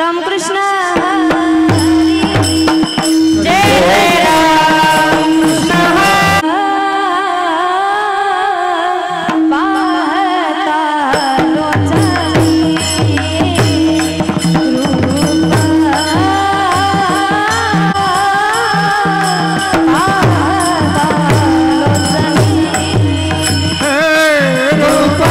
रामकृष्ण जय जय रामकृष्ण पाहता लोचनी रूप पाहता लोचनी रूप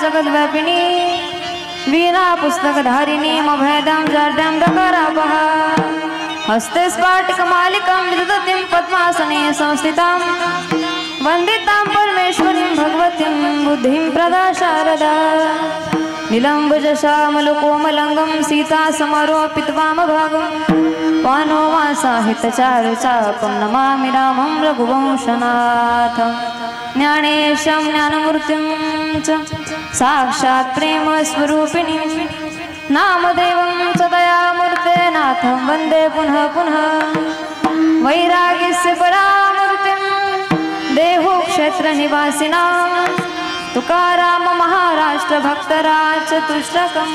जगद्व्यापिनी वीणा पुस्तकधारिणी मभयदं जाड्यं दकरापः हस्ते स्फाटिकमालिकां विदधतीं पद्मासने संस्थितां वन्दितां परमेश्वरीं भगवतीं बुद्धिं प्रदा शारदा नीलम्बुजश्यामलकोमलङ्गं सीतासमारोपितवामभागं पाणोवासाहितचारुचापं नमामि रामं रघुवंशनाथं ज्ञानेशं ज्ञानमूर्तिं च साक्षात् प्रेमस्वरूपिणीं नामदेवं च दयामूर्ते नाथं वन्दे पुनः पुनः वैराग्यस्य परामूर्तिं देहो क्षेत्रनिवासिनां तुकाराम महाराष्ट्र भक्तराज चतुष्टकम्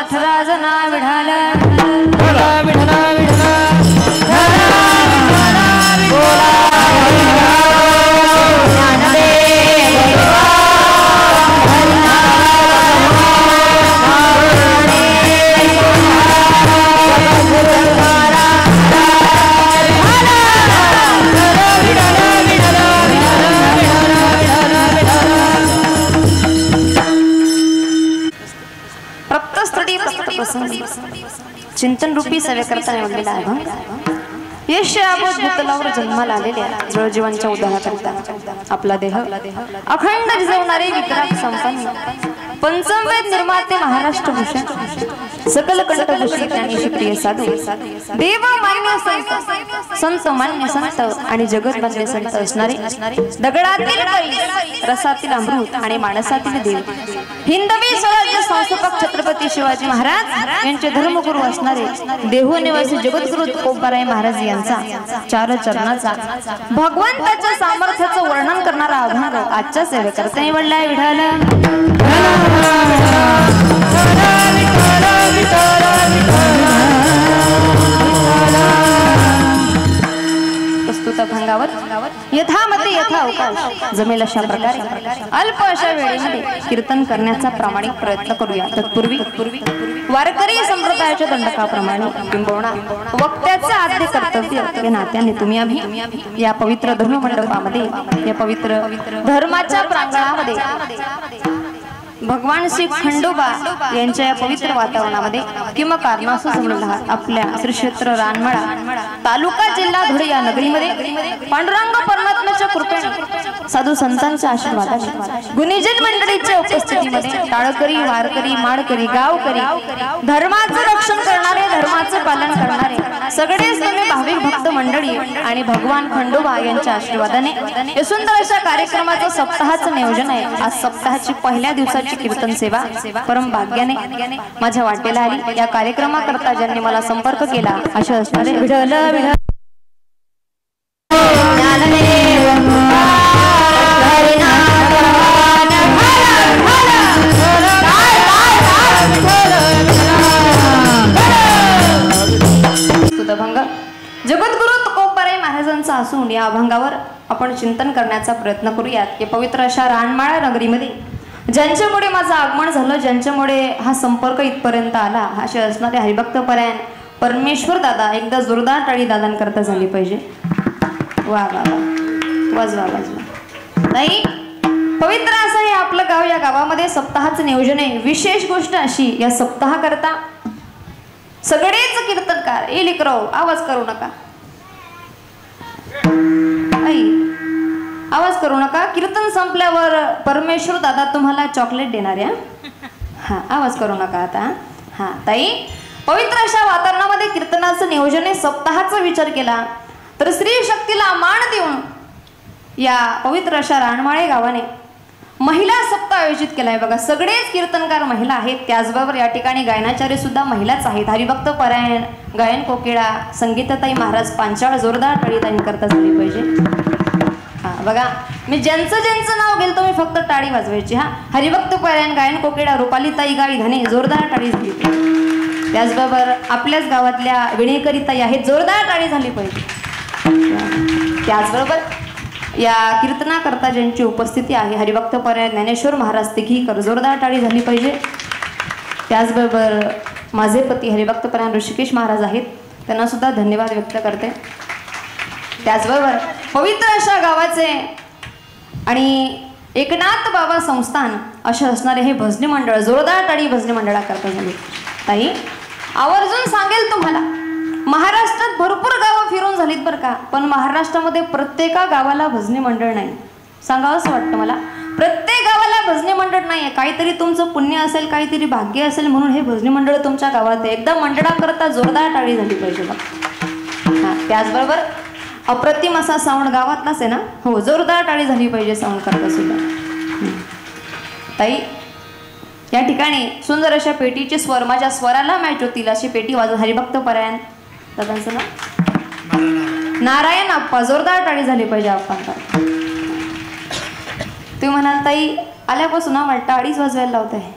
अठरा जना विढाल चिंतन रूपी सेवेकरता निवडलेला आहे। यश आपण भूतलावर जन्माला आलेल्या जळजीवांच्या उदाहरणाकरता आपला देह अखंड जिजवणारे विक्रांत संपन्न पंचमवेद निर्माते महाराष्ट्र भूषण सकल कंठभूषी ज्ञानी प्रिय साधू देव मान्य संत मान्य संत आणि जगत मान्य संत असणारे दगडातील कळी रसातील अमृत आणि माणसातील देव हिंदवी स्वराज्य संस्थापक छत्रपती शिवाजी महाराज यांचे धर्मगुरू असणारे देहू निवासी जगद्गुरु तुकोबाराय महाराज यांचा चार चरणाचा भगवंताच्या सामर्थ्याचं वर्णन करणारा अभंग आजच्या सेवेकरता निवडलाय विठाल प्रस्तुत अभंगावर यथामते यथा अवकाश जमेल अशा प्रकारे अल्प अशा वेळेमध्ये कीर्तन करण्याचा प्रामाणिक प्रयत्न करूया। तत्पूर्वी वारकरी संप्रदायाच्या दंडकाप्रमाणे किंबहुना वक्त्याचे आद्य कर्तव्य या नात्याने तुम्ही आम्ही या पवित्र धर्ममंडपामध्ये या पवित्र धर्माच्या प्रांगणामध्ये भगवान श्री खंडोबा यांच्या या पवित्र वातावरणामध्ये किंवा कारणासह जमलेला आहात। आपल्या श्री क्षेत्र रानमळा तालुका जिल्हा धुळे या नगरीमध्ये पांडुरंग परमात्म्याच्या कृपेने साधू संतांच्या आशीर्वादाने गुणीजन मंडळीच्या उपस्थितीमध्ये टाळकरी वारकरी माडकरी गावकरी धर्माचं रक्षण करणारे धर्माचं पालन करणारे सगळेच तुम्ही भाविक भक्त मंडळी आणि भगवान खंडोबा यांच्या आशीर्वादाने या सुंदर अशा कार्यक्रमाचं सप्ताहाचं नियोजन आहे। आज सप्ताहाची पहिल्या दिवसाची कीर्तन सेवा परम भाग्याने माझ्या वाटेला आली। या कार्यक्रमाकरता ज्यांनी मला संपर्क केला अशा असणारे विठ्ठल विठ्ठल जगद्गुरु तुकोबाराय महाराजांचा असून या अभंगावर आपण चिंतन करण्याचा प्रयत्न करूयात। या पवित्र अशा रानमाळा नगरीमध्ये ज्यांच्यामुळे माझं आगमन झालं ज्यांच्यामुळे हा संपर्क इथपर्यंत आला असे असणारे हरिभक्त परायण परमेश्वर दादा एकदा जोरदार टाळी दादांकरता झाली पाहिजे। वा वा वा वाजवा वाजवा नाही पवित्र असं हे आपलं गाव। या गावामध्ये सप्ताहाचं नियोजन आहे। विशेष गोष्ट अशी या सप्ताहाकरता सगळेच कीर्तनकार ए लेकरं आवाज करू नका आवाज करू नका। कीर्तन संपल्यावर परमेश्वर दादा तुम्हाला चॉकलेट देणार आहे। हा आवाज करू नका आता। हा ताई पवित्र अशा वातावरणामध्ये कीर्तनाचं नियोजन आहे। सप्ताहाचा विचार केला तर स्त्री शक्तीला मान देऊन या पवित्र अशा रानमाळे गावाने महिला सप्ताह आयोजित केलाय बघा। सगळेच कीर्तनकार महिला आहेत त्याचबरोबर या ठिकाणी गायनाचार्य सुद्धा महिलाच आहेत। हरिभक्त परायण गायन कोकिळा संगीताताई महाराज पांचाळ जोरदार टाळी करता झाली पाहिजे। हा बघा मी ज्यांचं नाव घेईल तुम्ही फक्त टाळी वाजवायची। हा हरिभक्त परायण गायन कोकिळा रुपालीताई गावी धने जोरदार टाळी झाली पाहिजे। त्याचबरोबर आपल्याच गावातल्या विणेकरीताई आहेत जोरदार टाळी झाली पाहिजे। त्याचबरोबर या कीर्तनाकरता ज्यांची उपस्थिती आहे हरिभक्त परायण ज्ञानेश्वर महाराज तिघीकर जोरदार टाळी झाली पाहिजे। त्याचबरोबर माझे पती हरिभक्त परायण ऋषिकेश महाराज आहेत त्यांना सुद्धा धन्यवाद व्यक्त करते। त्याचबरोबर पवित्र अशा गावाचे आणि एकनाथ बाबा संस्थान असे असणारे हे भजनी मंडळ जोरदार टाळी भजनी मंडळाकरता झाली। ताई आवर्जून सांगेल तुम्हाला महाराष्ट्रात भरपूर गावं फिरून झालीत बरं का पण महाराष्ट्रामध्ये प्रत्येका गावाला भजनी मंडळ नाही। सांगावं असं वाटतं मला प्रत्येक गावाला भजनी मंडळ नाही आहे। काहीतरी तुमचं पुण्य असेल काहीतरी भाग्य असेल म्हणून हे भजनी मंडळ तुमच्या गावात आहे। एकदा मंडळाकरता जोरदार टाळी झाली पाहिजे बघ। हा त्याचबरोबर अप्रतिम असा साऊंड गावातलाच आहे ना हो जोरदार टाळी झाली पाहिजे साऊंड करता सुद्धा। ताई या ठिकाणी सुंदर अशा पेटीचे स्वर माझ्या स्वराला मॅच होतील अशी पेटी वाजवत हरिभक्त परायण दादांचं नाव नारायण आप्पा जोरदार टाळी झाली पाहिजे आप्पांना। तुम्ही म्हणाल ताई आल्यापासून आम्हाला टाळीच वाजवायला लावत आहे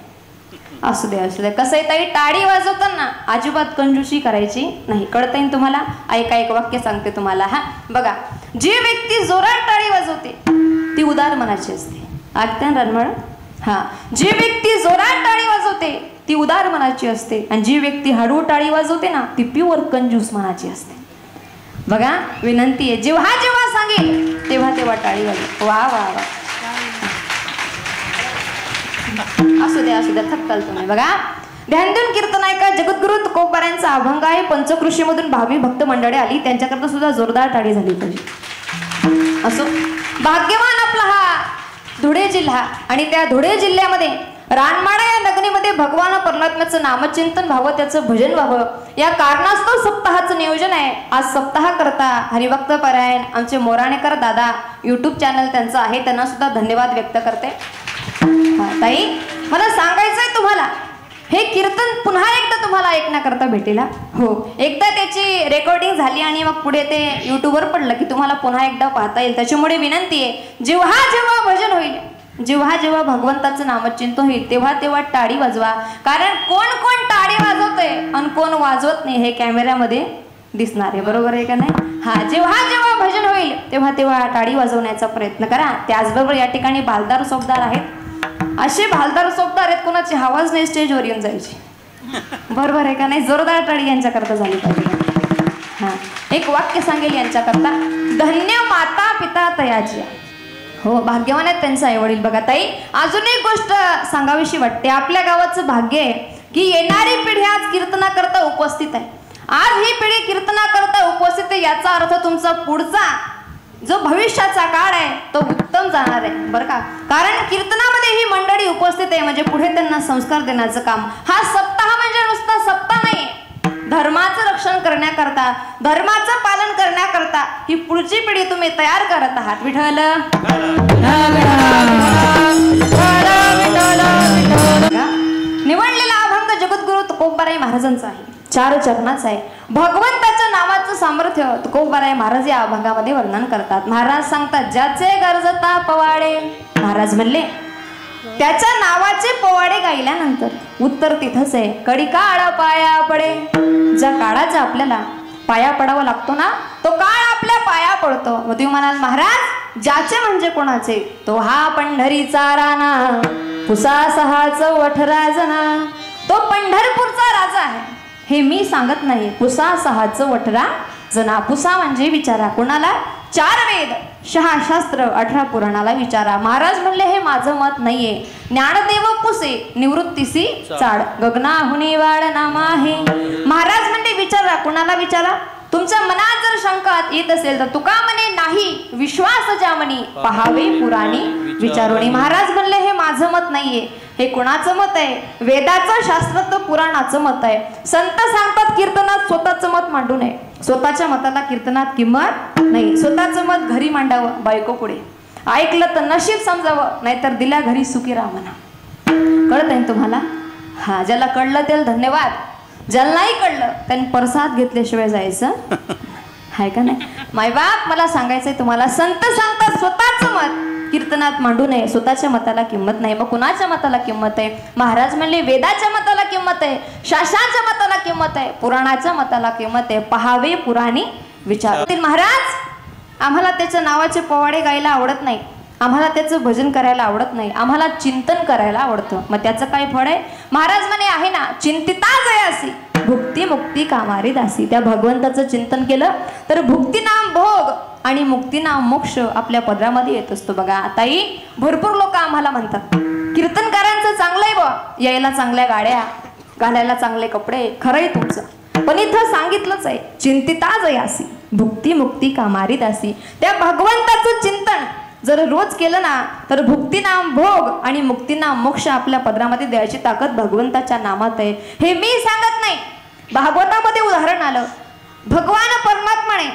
असू दे कसं आहे ताई, टाळी वाजवताना अजिबात कंजूसी करायची नाही. कळत आहे तुम्हाला? ऐका, एक वाक्य सांगते तुम्हाला. हा बघा, जी व्यक्ती जोरात टाळी वाजवते ती उदार मनाची असते. ऐकते ना रणमळ? हा, जी व्यक्ती जोरात टाळी वाजवते ती उदार मनाची असते आणि जी व्यक्ती हळू टाळी वाजवते ना ती प्युअर कंजूस मनाची असते. बघा, विनंती आहे, जेव्हा जेव्हा सांगेल तेव्हा तेव्हा टाळी वाजव. वा वा वा, असू द्या थक्कल तुम्ही. बघा, ध्यान देऊन कीर्तन ऐका. जगद्गुरु तुकोबारायांचा अभंग आहे. पंचकृषीमधून भावी भक्त मंडळी आली, त्यांच्याकरता सुद्धा जोरदार टाळी झाली पाहिजे. असो, भाग्यवान आपला हा धुळे जिल्हा आणि त्या धुळे जिल्ह्यामध्ये रानमाडा या नगरीमध्ये भगवान परमात्म्याचं नामचिंतन व्हावं, त्याचं भजन व्हावं या कारणास्तव सप्ताहाचं नियोजन आहे. आज सप्ताह करता हरिभक्त परायण आमचे मोराणेकर दादा यूट्यूब चॅनल त्यांचं आहे, त्यांना सुद्धा धन्यवाद व्यक्त करते. ताई, मला सांगायचंय तुम्हाला, हे कीर्तन पुन्हा एकदा तुम्हाला ऐकण्याकरता भेटेल. हो, एकदा त्याची रेकॉर्डिंग झाली आणि मग पुढे ते यूट्यूबवर पडलं की तुम्हाला पुन्हा एकदा पाहता येईल. त्याच्यामुळे विनंती आहे, जेव्हा जेव्हा भजन होईल, जेव्हा जेव्हा भगवंताचं नामचिंतन होईल तेव्हा तेव्हा टाळी वाजवा. कारण कोण कोण टाळी वाजवतंय आणि कोण वाजवत नाही हे कॅमेऱ्यामध्ये दिसणार आहे. बरोबर आहे का नाही? हा, जेव्हा जेव्हा भजन होईल तेव्हा तेव्हा टाळी वाजवण्याचा प्रयत्न करा. त्याचबरोबर या ठिकाणी भालदार सोबदार आहेत. असे भालदार सोबदार आहेत कोणाची आवाज नाही स्टेजवर येऊन जायची. बरोबर आहे का नाही? जोरदार टाळी यांच्याकरता झाली पाहिजे. हा, एक वाक्य सांगेल यांच्याकरता, धन्य माता पिता तयाची. हो, भाग्यवान आहेत त्यांचं आई वडील. बघा ताई, अजून एक गोष्ट सांगावीशी वाटते. आपल्या गावाचं भाग्य आहे की येणारी पिढी आज कीर्तनाकरता उपस्थित आहे. आज ही पिढी कीर्तनाकरता उपस्थित आहे, याचा अर्थ तुमचा पुढचा जो भविष्याचा काळ आहे तो उत्तम जाणार आहे. बरं का? कारण कीर्तनामध्ये ही मंडळी उपस्थित आहे म्हणजे पुढे त्यांना संस्कार देण्याचं काम. हा सप्ताह म्हणजे नुसता सप्ताह नाही, धर्माचं रक्षण करण्याकरता, धर्माचं पालन करण्याकरता ही पुढची पिढी तुम्ही तयार करत आहात. विठ्ठल निवडलेला अभंग जगद्गुरु तुकोबाराय महाराजांचा आहे, 4 चरणाचा आहे. भगवंताच्या नावाचं सामर्थ्य तुकोबाराय महाराज या अभंगामध्ये वर्णन करतात. महाराज सांगतात, ज्याचे गरजता पवाडे, महाराज म्हणले त्याच्या नावाचे पोवाडे गायल्यानंतर उत्तर तिथंच आहे, कडी काळ पाया पडे. ज्या काळाचा आपल्याला पाया पडावा लागतो ना तो काळ आपल्या पाया पडतो. मग तुम्ही म्हणाल महाराज ज्याचे म्हणजे कोणाचे? तो हा पंढरीचा राणा, पुसा सहाच वठराजना. तो पंढरपूरचा राजा आहे, हे मी सांगत नाही. पुसा सहाच वठरा जना. पुसा म्हणजे विचारा कोणाला? 4 वेद, 6 शास्त्र, 18 पुराणाला विचारा. महाराज म्हणले हे माझं मत नाहीये. ज्ञानदेव पुसे निवृत्तीसी चाड, गगनाहुनी वाळ नाम आहे. महाराज म्हणले विचारा कोणाला? विचारा. तुमच्या मनात जर शंका येत असेल तर तुका म्हणे नाही विश्वास ज्यामनी पहावे पुराणी विचारोणी. महाराज म्हणले हे माझं मत नाहीये. हे कुणाचं मत आहे? वेदाचं, शास्त्राचं, पुराणाचं मत आहे. संत सांगतात कीर्तनात स्वतःचं मत मांडू नये. स्वतःच्या मताला कीर्तनात किंमत नाही. स्वतःचं मत घरी मांडावं बायको पुढे. ऐकलं तर नशीब समजावं, नाहीतर दिल्या घरी सुखी राहा म्हणा. कळत आहे तुम्हाला? हा, ज्याला कळलं त्याला धन्यवाद, ज्याला नाही कळलं त्यांनी प्रसाद घेतल्याशिवाय जायचं आहे का नाही? मायबाप, मला सांगायचंय तुम्हाला, संत सांगतात स्वतःचं मत कीर्तनात मांडू नये. स्वतःच्या मताला किंमत नाही. मग कुणाच्या मताला किंमत आहे? महाराज म्हणले वेदाच्या मताला किंमत आहे, शास्त्राच्या मताला किंमत आहे, पुराणाच्या मताला किंमत आहे. पहावे पुराणी विचार. महाराज आम्हाला त्याच्या नावाचे पोवाडे गायला आवडत नाही, आम्हाला त्याचं भजन करायला आवडत नाही, आम्हाला चिंतन करायला आवडतं. मग त्याचं काय फळ आहे? महाराज म्हणे आहे ना, चिंतिता जयासी भुक्ती मुक्ती कामारी दासी. त्या भगवंताचं चिंतन केलं तर भुक्ती नाम भोग आणि मुक्ती नाम मोक्ष आपल्या पदरामध्ये येत असतो. बघा ताई, भरपूर लोक आम्हाला म्हणतात कीर्तनकारांचं चांगलंय बा, यायला चांगल्या गाड्या, घालायला चांगले कपडे. खरंय तुमचं, पण इथं सांगितलंच आहे चिंतिता जयासी भुक्ती मुक्ती कामारी दासी. त्या भगवंताचं चिंतन जर रोज केलं ना तर भुक्तीनाम भोग आणि मुक्तीनाम मोक्ष आपल्या पदरामध्ये द्यायची ताकद भगवंताच्या नामात आहे. हे मी सांगत नाही, भागवतामध्ये उदाहरण आलं. भगवान परमात्माने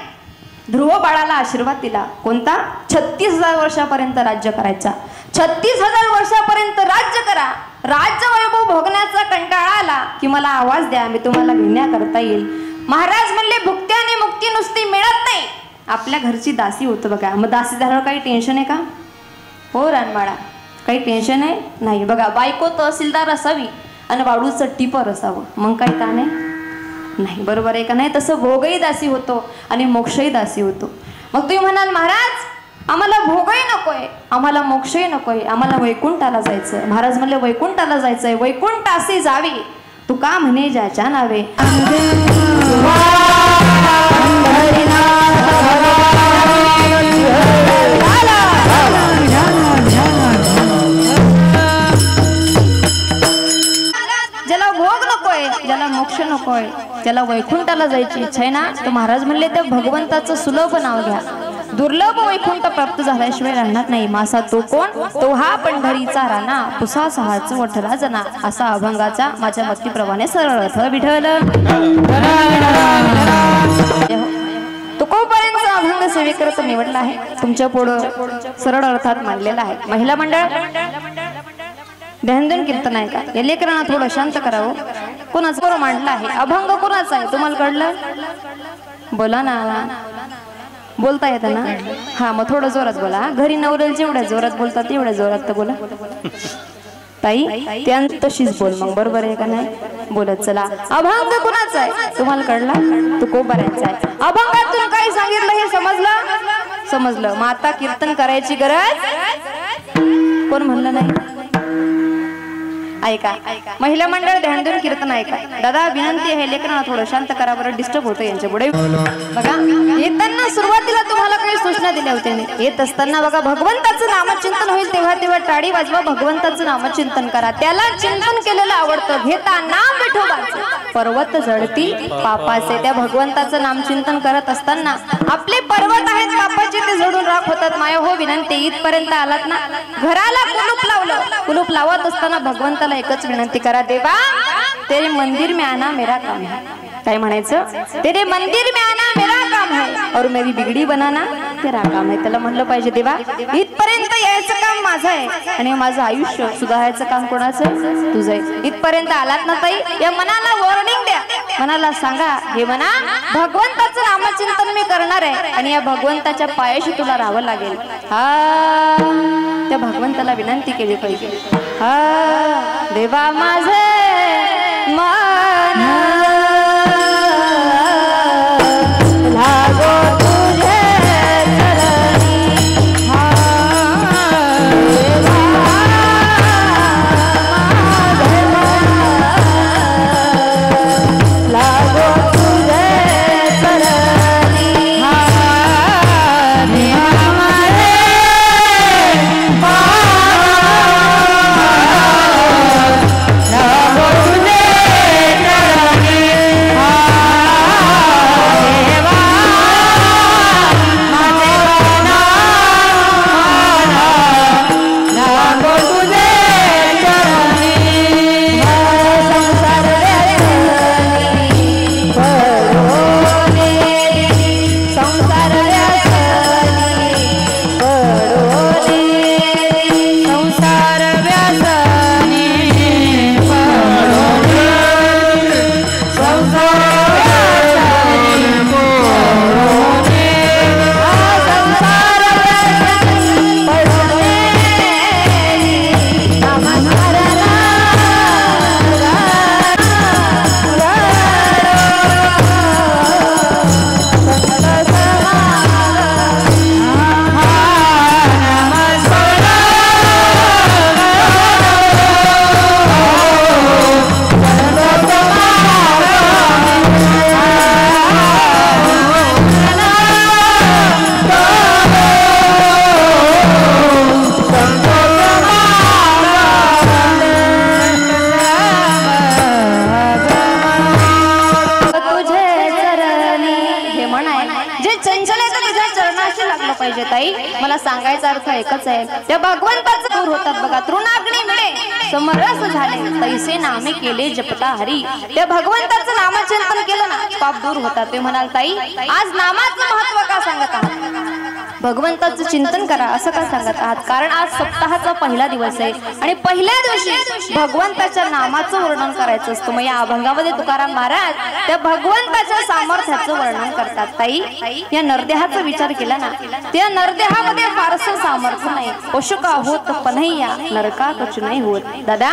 ध्रुव बाळाला आशीर्वाद दिला. कोणता? 36,000 वर्षापर्यंत राज्य करायचा. 36,000 वर्षापर्यंत राज्य करा. राज्य वैभव भोगण्याचा कंटाळा आला की मला आवाज द्या, मी तुम्हाला घेण्याकरता येईल. महाराज म्हणले भुक्ती आणि मुक्ती नुसती मिळत नाही, आपल्या घरची दासी होतं बघा. मग दासी झाल्यावर काही टेन्शन आहे का? हो रानबाळा, काही टेन्शन आहे नाही. बघा बायको तहसीलदार असावी आणि वाळूचं टिपर असावं, मग काही ताण आहे नाही. बरोबर आहे का नाही? तसं भोगही दासी होतो आणि मोक्षही दासी होतो. मग तुम्ही म्हणाल महाराज आम्हाला भोगही नकोय, आम्हाला मोक्षही नकोय, आम्हाला वैकुंठाला जायचं. महाराज म्हणले वैकुंठाला जायचंय, वैकुंठासी जावी तू का म्हणे ज्याच्या नावे. ज्याला भोग नकोय, ज्याला मोक्ष नकोय, ज्याला वैकुंठाला जायची इच्छा आहे ना, तर महाराज म्हणले त्या भगवंताचं सुलभ नाव घ्या. दुर्लभ वैकुंठ प्राप्त झाल्याशिवाय राहणार नाही. मासा तो कोण? तो हा पंढरीचा राणा, पुसा सहाच वठला जना. असा अभंगाचा माझ्या भक्तीप्रमाणे सरळ अर्थ विठ्ठल. तुकोपर्यंत अभंग सेवेकरता निवडला आहे, तुमच्या पुढं सरळ अर्थात मांडलेला आहे. महिला मंडळ ध्यान देऊन कीर्तन आहे का? या लेकरांना थोडं शांत करावं. कोणाचं बरं मांडला आहे अभंग? कोणाचा आहे तुम्हाला कळलं? बोला ना, बोलता येतं ना? हा मग थोडं जोरात बोला. घरी नवऱ्याला जेवढ्या जोरात बोलतात तेवढ्या जोरात तर बोला ताई. त्या तशीच बोल मग, बरोबर आहे का नाही? बोलत चला. अभंग कुणाचा आहे तुम्हाला कळला? तुकोबाऱ्यांचा आहे. अभंगातून काय सांगितलं हे समजलं? समजलं. मग आता कीर्तन करायची गरज कोण म्हणलं नाही? ऐका महिला मंडळ ध्यान देऊन कीर्तन ऐका. दादा विनंती आहे लेकरांना थोडं शांत करा बरं, डिस्टर्ब होतं यांच्या पुढे. बघा येताना सुरुवातीला तुम्हाला काही सूचना दिल्या होत्या. येत असताना बघा भगवंताचं नामचिंतन होईल तेव्हा तेव्हा टाळी वाजवा, भगवंताचं नामचिंतन करा. त्याला चिंतन केलेलं आवडतं. घेता नाम विठोबाचे पर्वत जळतील पापाचे. त्या भगवंताचं नामचिंतन करत असताना आपले पर्वत आहेत पापाचे ते जळून राख होतात. माया हो विनंती इथपर्यंत आलात ना, घराला कुलूप लावलं, कुलूप लावत असताना भगवंताला एकच विनंती करा, देवा तेरे मंदिर में आना मेरा काम है. काय म्हणायचं? तेरे मंदिर में आना मेरा काम है और मेरी बिगड़ी बनाना तेरा काम है. त्याला म्हणलं पाहिजे देवा इथपर्यंत यायचं काम माझं आहे आणि माझं आयुष्य सुधारायचं काम कोणाचं? तुझं आहे. इथपर्यंत आलात ना ताई, या मनाला वॉर्निंग द्या. मनाला सांगा हे मना भगवंताचं नामचिंतन मी करणार आहे आणि या भगवंताच्या पायाशी तुला राहावं लागेल. हा त्या भगवंताला विनंती केली पाहिजे. हा देवा माझे मन लागो तुझे चरणी. हा देवा माझे मन लागो तुझे चरणी. हा देवा माझे पाहिजे ताई. मला सांगायचा अर्थ एकच आहे, त्या भगवंताचं दूर होतात बघा. तृणाग्नी मिळे समरस झाले तैसे नामे केले जपता हरी. त्या भगवंताचं नामचिंतन केलं ना पाप दूर होतात. ते म्हणाल ताई आज नामाचं महत्व का सांगत आहात? भगवंताचं चिंतन करा असं का सांगत आहात? कारण आज सप्ताहाचा पहिला दिवस आहे आणि पहिल्या दिवशी भगवंताच्या नामाचं वर्णन करायचं असतं. मग या अभंगामध्ये तुकाराम महाराज त्या भगवंताच्या सामर्थ्याचं वर्णन करतात. ताई, या नरदेहाचा विचार केला ना, त्या नरदेहामध्ये फारसं सामर्थ्य नाही. पशु का होत पन्हैया नरका कच नाही होत. दादा,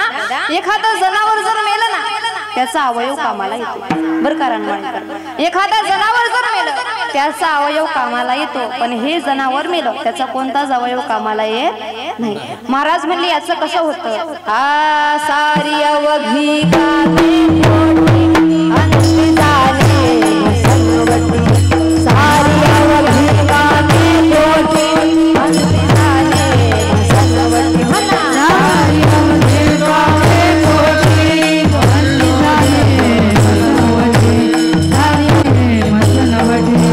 एखादं जनावर जर मेलं ना त्याचा अवयव कामाला येतो. बरं का रणमाळकर, एखादा जनावर जर मेलं त्याचा अवयव कामाला येतो, पण हे जनावर मेलं त्याचा कोणताच अवयव कामाला येत नाही. महाराज म्हणले याचं कसं होतं? आ सारी अवघी कामे मोठी अंती झाले मसनवटी. सारी अवघी कामे मोठी अंती झाले मसनवटी. म्हणा सारी अवघी कामे मोठी अंती झाले मसनवटी. झाले मसनवटी.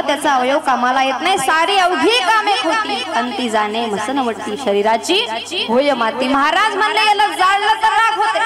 त्याचा अवयव कामाला येत नाही. सारी अवघी कामे खोटी अंती जाणे मसनवटी शरीराची होय माती. महाराज म्हणले याला जाळलं तर राख होते,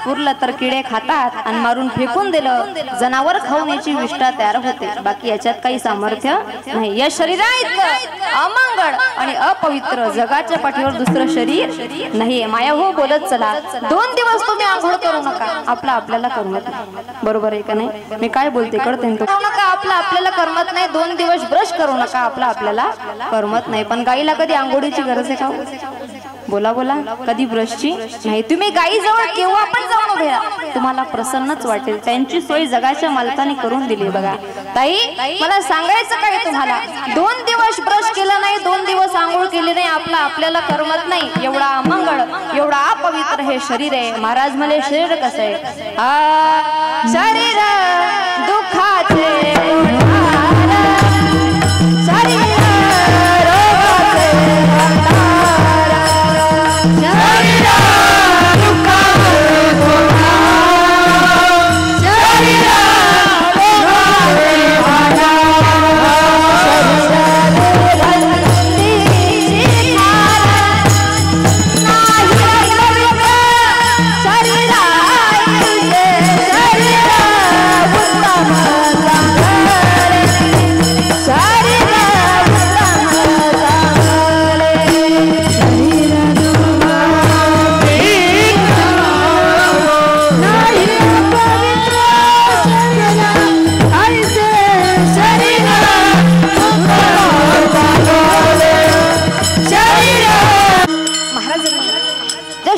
पुरलं तर किडे खातात आणि मारून फेकून दिलं जनावर खाऊन याची विष्ठा तयार होते. बाकी याच्यात काही सामर्थ्य नाही. या शरीरा इतकं अमंगळ आणि अपवित्र जगाच्या पाठीवर दुसरं शरीर नाहीये. माया हो बोलत चला, 2 दिवस तुम्ही आंघोळ करू नका, आपला आपल्याला करमत नाही. बरोबर आहे का नाही? मी काय बोलते कळते नका. आपला आपल्याला करमत नाही. 2 दिवस ब्रश करू नका, आपला आपल्याला करमत नाही. पण गाईला कधी आंघोळीची गरज आहे का? बोला बोला, कधी ब्रशची नाही. तुम्ही गाई जवळ केव्हा पण जाऊन उभे राहा, तुम्हाला प्रसन्नच वाटेल. त्यांची सोय जगाच्या मालकाने करून दिली. बघा ताई, मला सांगायचं काय तुम्हाला, 2 दिवस ब्रश केला नाही, 2 दिवस आंघोळ केली नाही, आपला आपल्याला करमत नाही. एवढा अमंगळ, एवढा अपवित्र हे शरीर आहे. महाराज म्हणे शरीर कसं आहे? आ शरीर दुःखाचे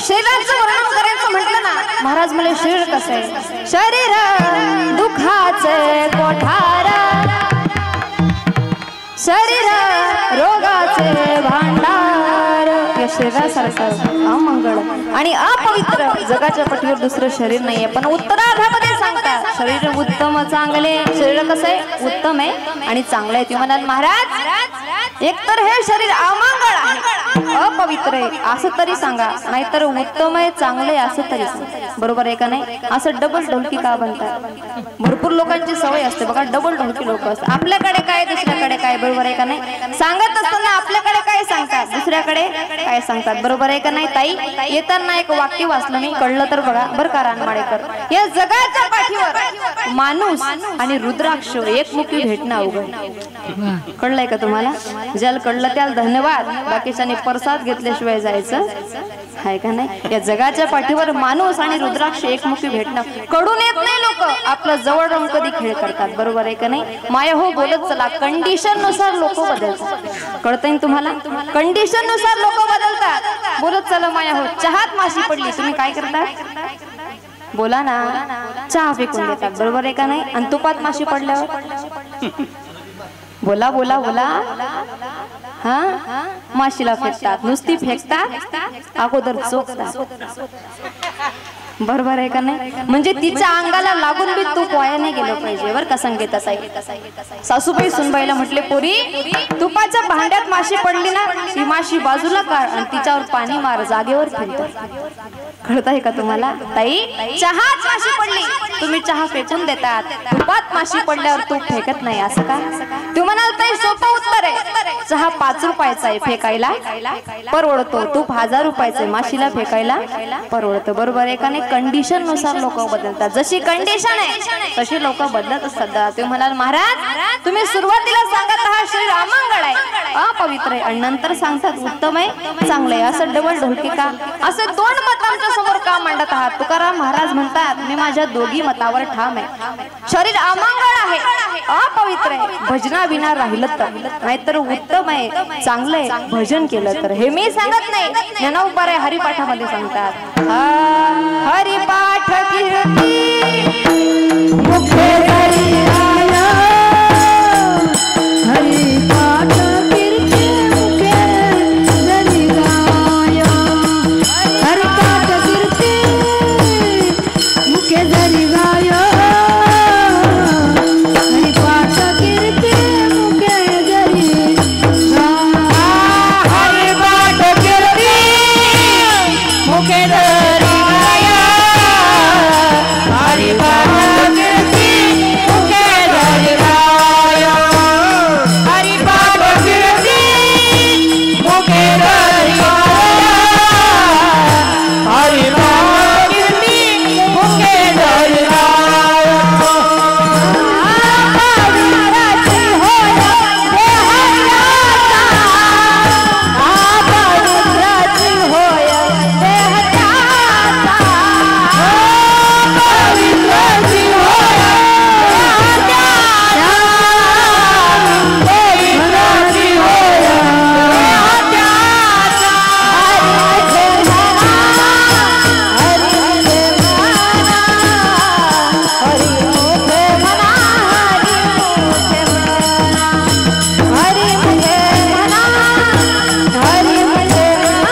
शरीराचं वर्णन करायचं म्हटलं ना, महाराज मला शरीर कसं आहे? शरीर दुःखाचे कोठार, शरीर रोगाचे भांडार. या शरीरासारखं अमंगळ आणि अपवित्र जगाच्या पाठीवर दुसरं शरीर नाहीये. पण उत्तरार्धामध्ये सांगतात शरीर उत्तम चांगले. शरीर कसं आहे? उत्तम आहे आणि चांगलं आहे. ती म्हणाल महाराज एकतर हे शरीर अमंगळ आहे, अपवित्र आहे असं तरी सांगा, नाहीतर उत्तम आहे चांगलं आहे असं तरी सांगा. बरोबर आहे का नाही? असं डबल ढोलकी का बनतात? भरपूर लोकांची सवय असते बघा, डबल ढोलकी लोक असतात. आपल्याकडे काय दुसऱ्याकडे काय. बरोबर आहे का नाही? सांगत असताना आपल्याकडे काय सांगतात, दुसऱ्याकडे काय सांगतात. बरोबर आहे का नाही? ताई, येताना एक वाक्य वाचलं मी, कळलं तर बघा बरं का रानमाळेकर. या जगाच्या पाठीवर माणूस आणि रुद्राक्ष एकमुखी भेटणं अवघड. कळलंय का तुम्हाला? ज्याला कळलं त्याला धन्यवाद, बाकीच्याने प्रसाद घेतल्याशिवाय जायचं आहे का नाही? या जगाच्या पाठीवर माणूस आणि रुद्राक्ष एकमुखी भेटणं कडून येत नाही. लोक आपलं जवळ राहून कधी खेळ करतात. बरोबर आहे का नाही? माया हो बोलत चला, कंडिशन नुसार लोक बदलतात. कळतंय तुम्हाला? कंडिशन नुसार लोक बदलतात. बोलत चला माया हो. चहात माशी पडली, तुम्ही काय करता? बोला ना, चहा फेकून देतात. बरोबर आहे का नाही? आणि तुपात माशी पडल्यावर बोला बोला बोला, हा माशीला फेकतात, नुसती फेकतात, अगोदर चोखतात. बरोबर आहे का नाही? म्हणजे तिच्या अंगाला लागून बी तूप वाया नाही गेलं पाहिजे बरं का संगीताताई. सासूबाई सुनबाईला म्हटले, पोरी तुपाच्या भांड्यात माशी पडली ना, ती माशी बाजूला काढ आणि तिच्यावर पाणी मार, जागेवर फिरत. कळत आहे का तुम्हाला ताई? चहात माशी पडली, तुम्ही चहा फेकून देतात, तुपात माशी पडल्यावर तूप फेकत नाही, असं का? तू म्हणाल ताई सोपं उत्तर आहे, चहा 5 रुपयाचा आहे, फेकायला परवडतो, तूप 1000 रुपयाचं आहे, माशीला फेकायला परवडतं. बरोबर आहे का नाही? कंडिशन नुसार लोक बदलतात, जशी कंडिशन आहे तशी लोक बदलत असतात. तुम्ही म्हणाल महाराज तुम्ही सुरुवातीला सांगत आहात शरीर अमंगळ आहे, अपवित्र आहे, आणि नंतर सांगतात उत्तम आहे, चांगलं आहे, असं डबल ढोलकी का? असे 2 मत आमच्या समोर का मांडत आहात? तुकाराम महाराज म्हणतात, मी माझ्या दोघी मतावर ठाम आहे. शरीर अमंगळ आहे, अपवित्र आहे, भजना विना राहिलं तर, नाहीतर उत्तम आहे, चांगलं आहे, भजन केलं तर. हे मी सांगत नाही, ज्ञानोबा हरिपाठामध्ये सांगतात. हरिपाठ कीर्ती मुखे धरी आया, हरिपाठ कीर्ती मुखे धरी गाया, हरिपाठ कीर्ती मुखे धरी गाया, हरिपाठ कीर्ती मुखे धरी गाया, हरिपाठ कीर्ती मुखे धरी गाया, हरिपाठ कीर्ती मुखे धरी गाया, हरिपाठ कीर्ती मुखे धरी गाया, हरिपाठ कीर्ती मुखे धरी गाया. पवित्राची होय देह त्याचा, पवित्राची होय देह त्याचा, पवित्राची होय देह त्याचा, पवित्राची होय देह त्याचा. हरी मुखे म्हणा, हरी मुखे म्हणा, हरी मुखे म्हणा, हरी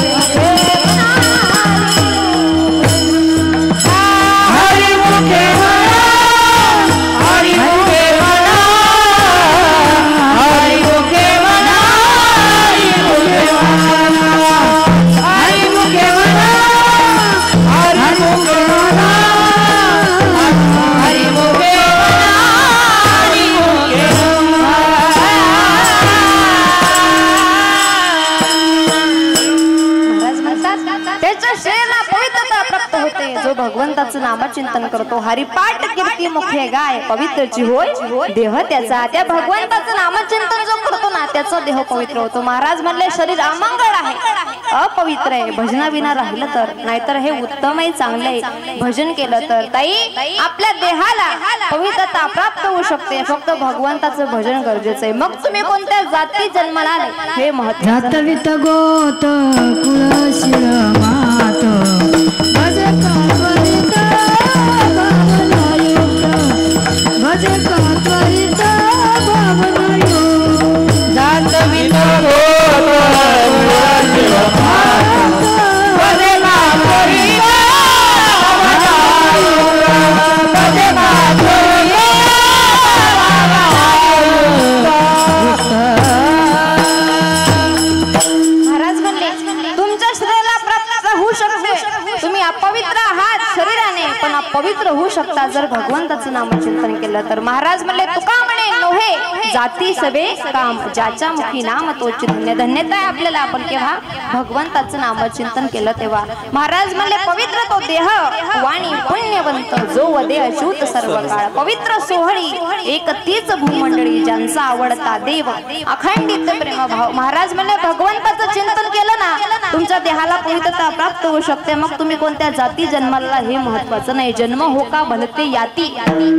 मुखे म्हणा, हरी मुखे म्हणा, हरी मुखे म्हणा, हरी मुखे म्हणा, हरी मुखे म्हणा, हरी मुखे म्हणा, हरी मुखे म्हणा, हरी मुखे महाराज म्हणतात त्याच्या शरीराला पवित्रता प्राप्त होते जो भगवंताचं नामचिंतन करतो. हरिपाठ कीर्ती मुखे गाय, पवित्रची होय देह त्याचा. त्या भगवंताचं नामचिंतन जो करतो ना त्याचा देह पवित्र होतो. महाराज म्हणले शरीर अमंगळ आहे, अपवित्र आहे, भजना विना राहिलं तर, नाहीतर हे उत्तम आहे, चांगलं आहे, भजन केलं तर. ताई आपल्या देहाला पवित्रता प्राप्त होऊ शकते, फक्त भगवंताचं भजन गरजेचं आहे. मग तुम्ही कोणत्या जाती जन्माला आले हे महत्त्वाचं. जातवित गोत कुळ शिर मात, भज त्वरित भावनायुक्त, भज त्वरित भावनायुक्त. जातवित गोत कुळ शिर मात, भज त्वरित भावनायुक्त, भज त्वरित महाराज म्हणले तुमच्या शरीराला प्राप्त होऊ शकते, तुम्ही अपवित्र आहात शरीराने पण अपवित्र होऊ शकता जर भगवंताचं नामचिंतन केलं तर. महाराज म्हणले तुका म्हणे नोहे जाती सवे काम, ज्याच्या मुखी नाम तोची धन्य. धन्यता आहे आपल्याला आपण केव्हा भगवंताचं नामचिंतन केलं तेव्हा. महाराज म्हणले पवित्र तो देह वाणी पुण्यवंत जो वदे अच्युत सर्व काळ. पवित्र सोहळी एक तीच भूमंडळी ज्यांचा आवडता देव अखंडित प्रेमभाव. महाराज म्हणले भगवंताचं चिंतन केलं ना तुमच्या देहाला पवित्रता प्राप्त होऊ शकते. मग तुम्ही कोणत्या जाती जन्माला हे महत्वाचं नाही, जन्म हो का भलते याती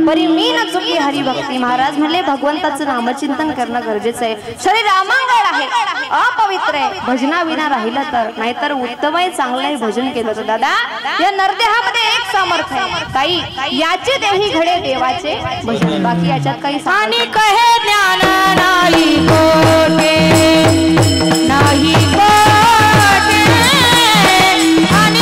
परी मी न चुकी हरिभक्ती. महाराज म्हणले भगवंताचं नामचिंतन करणं गरजेचं आहे. शरीर अमंगळ आहे, अपवित्र आहे, भजना विना राहिलं तर, नाहीतर उत्तम आहे, चांगलं आहे, भजन केलं तर. दादा या नरदेहामध्ये एक सामर्थ्य आहे काही, याचे देही घडे देवाचे भजन. बाकी याच्यात काही आणि कहे ज्ञान नाही कोटे नाही कोटे आणि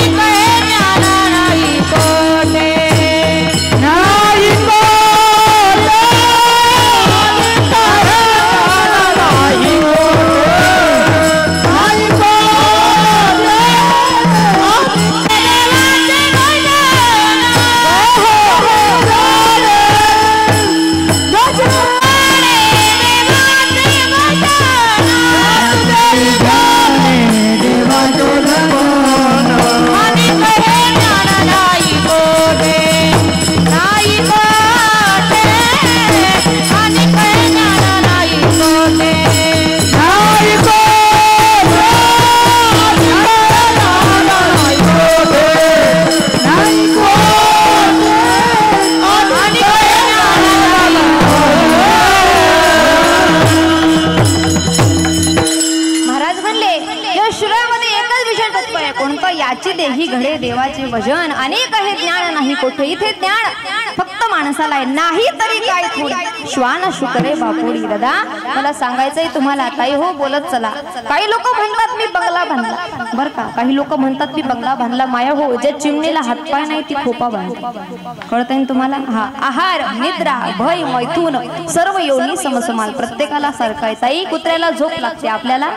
घडे देवाचे भजन. अनेक आहे ज्ञान नाही कोठे इथे ज्ञान फक्त माणसाला आहे. नाही तरी काय थोडी श्वान शुकरे बापोडी. दादा मला सांगायचंय तुम्हाला ताई हो बोलत चला. काही लोक म्हणतात मी बंगला बांधला बर का. काही लोक म्हणतात मी बंगला बांधला. माया हो ज्या चिमणीला हातपाय नाही ती खोपा बांधते. कळतंय तुम्हाला. हा आहार निद्रा भय मैथून सर्व योनी समसमाल. प्रत्येकाला सारखं आहे ताई. कुत्र्याला झोप लागते आपल्याला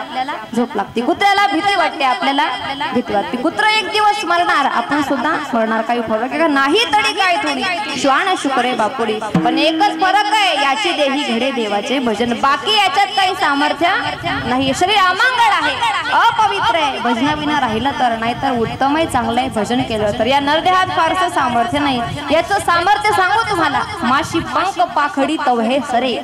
झोप लागते. कुत्र्याला भीती वाटते आपल्याला भीती वाटते. कुत्र एक दिवस मरणार आपण सुद्धा मरणार. काही फरक आहे नाही तरी काय थोडी श्वान शुकरे बापुडी. पण एकच फरक आहे याची देही घडे देवाचे भजन. बाकी याच्यात काही सामर्थ्य नाही. शरीर अमंगळ आहे अपवित्र आहे भजनाविना राहिलं तर. नाहीतर उत्तम आहे चांगलं आहे भजन केलं तर. या नरदेहात फारसं सामर्थ्य नाही. याचं सामर्थ्य सांगू तुम्हाला. माशी पंख पाखडी तवहे सरे.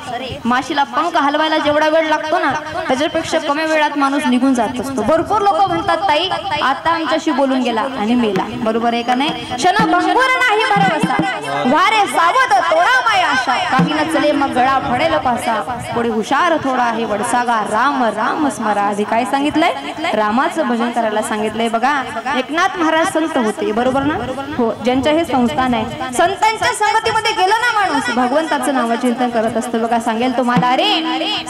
माशीला पंख हलवायला जेवढा वेळ लागतो ना त्याच्यापेक्षा कमी वेळात माणूस निघून जात असतो. भरपूर लोक म्हणतात ताई आता आमच्याशी बोलून गेला आणि मेला. बरोबर आहे का नाही. क्षण भंगुर नाही भरवसा वारे सावध तोडा माया आशा. काही नचले मग गळा फडेल पासा. पुढे हुशार थोडा आहे वडसागा राम राम स्मरा. आधी काय सांगितलंय रामाचं भजन करायला सांगितलंय. बघा एकनाथ महाराज संत होते बरोबर ना हो. ज्यांच्या हे संस्थान आहे. संतांच्या संगतीमध्ये गेलं ना माणूस भगवंताचं नामचिंतन करत असतं. बघा सांगेल तुम्हाला अरे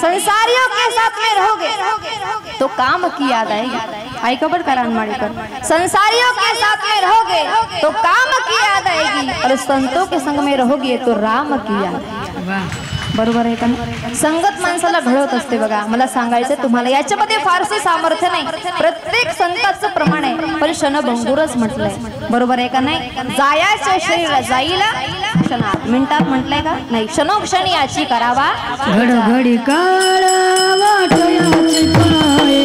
संसारियों के साथ में रहोगे तो काम की याद आएगी. ऐका बरं करान माळीकर. संसारियों के साथ में रहोगे तो काम की याद आएगी और संतों के संग में रहोगे तो राम की याद आएगी. बरोबर आहे का. संगत माणसाला घडवत असते. बघा मला सांगायचं तुम्हाला याच्यामध्ये फारसे सामर्थ्य नाही. प्रत्येक संताचं प्रमाण आहे पण क्षणभंगुरच म्हटलंय. बरोबर आहे का नाही. जायाचे शरीर जाईल क्षणात मिनिटात म्हटलंय का नाही. क्षणोक्षणी याची करावा घडघडी काळ वाटयाची काय